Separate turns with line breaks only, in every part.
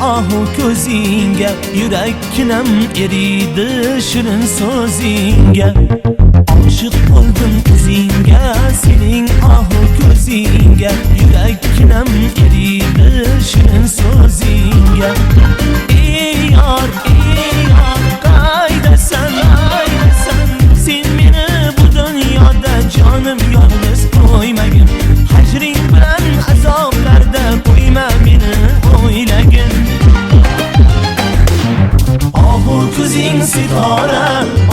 ahu ko'zingga, yurakkinam eridi shirin so'zingga. Oshiq bo'ldim o'zingga, sening ahu ko'zingga, yurakkinam eridi shirin so'zingga. Ey yar, qaydasan, sen meni bu dunyoda jonim yolg'iz qo'ymagin. Hajring bilan azoblarda qo'yma meni o'ylagin. Ahu ko'zing sitora,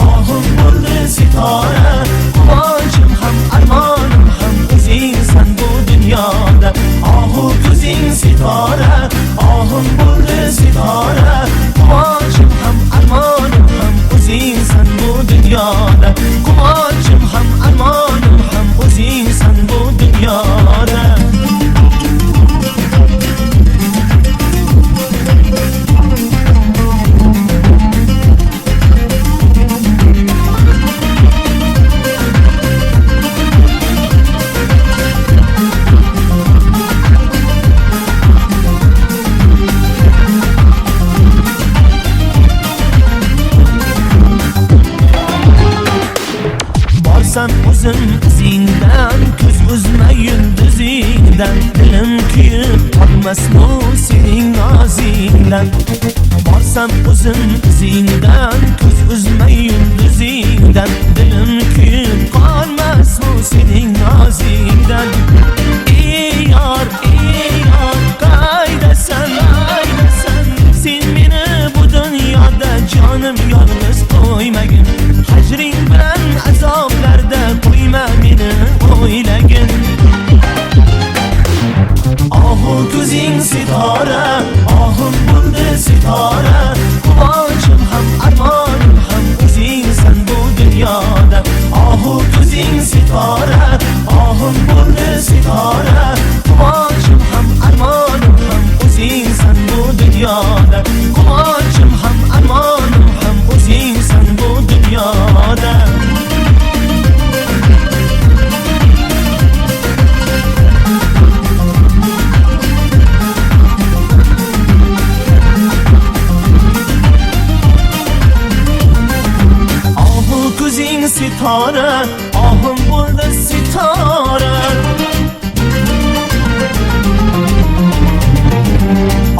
ahim bo'ldi sitora. Quvonchim ham armonim ham o'zingsan bu dunyoda. Ahu ko'zing sitora, ahim bo'ldi sitora. Quvonchim ham armonim ham o'zingsan bu dunyoda. Quvonchim ham armonim ham o'zingsan bu dunyoda. Borsam o'zim izingdan, ko'z uzma yulduzingdan. Dilim kuyib qolmas bu sening nozingdan. Borsam o'zim izingdan, ko'z uzma yulduzingdan. Dilim kuyib qolmas bu sening nozingdan. Ey yar, qaydasan, sen meni bu dunyoda jonim yolg'iz qo'ymagin. Hajring bilan azoblarda qo'yma meni o'ylagin. Ahu ko'zing sitora, ahim bo'ldi sitora. Quvonchim ham armonim ham o'zingsan bu dunyoda. Ahu ko'zing sitora, ahim bo'ldi sitora. Quvonchim ham armonim ham o'zingsan bu dunyoda. Quvonchim ham armonim ham o'zingsan bu dunyoda. Ahu ko'zing sitora, ahim bo'ldi sitora.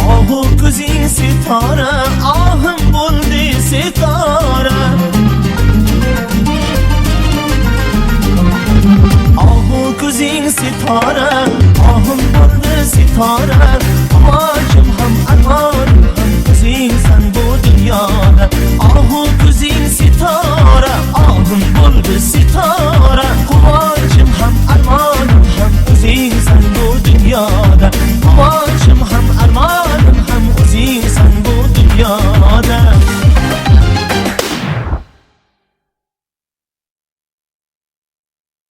Ahu ko'zing sitora, ahim bo'ldi sitora. Ahu ko'zing sitora, ahim bo'ldi sitora. Quvonchim ham armonim ham o'zingsan bu dunyoda. Ahu ko'zing sitora, ahim bo'ldi sitora.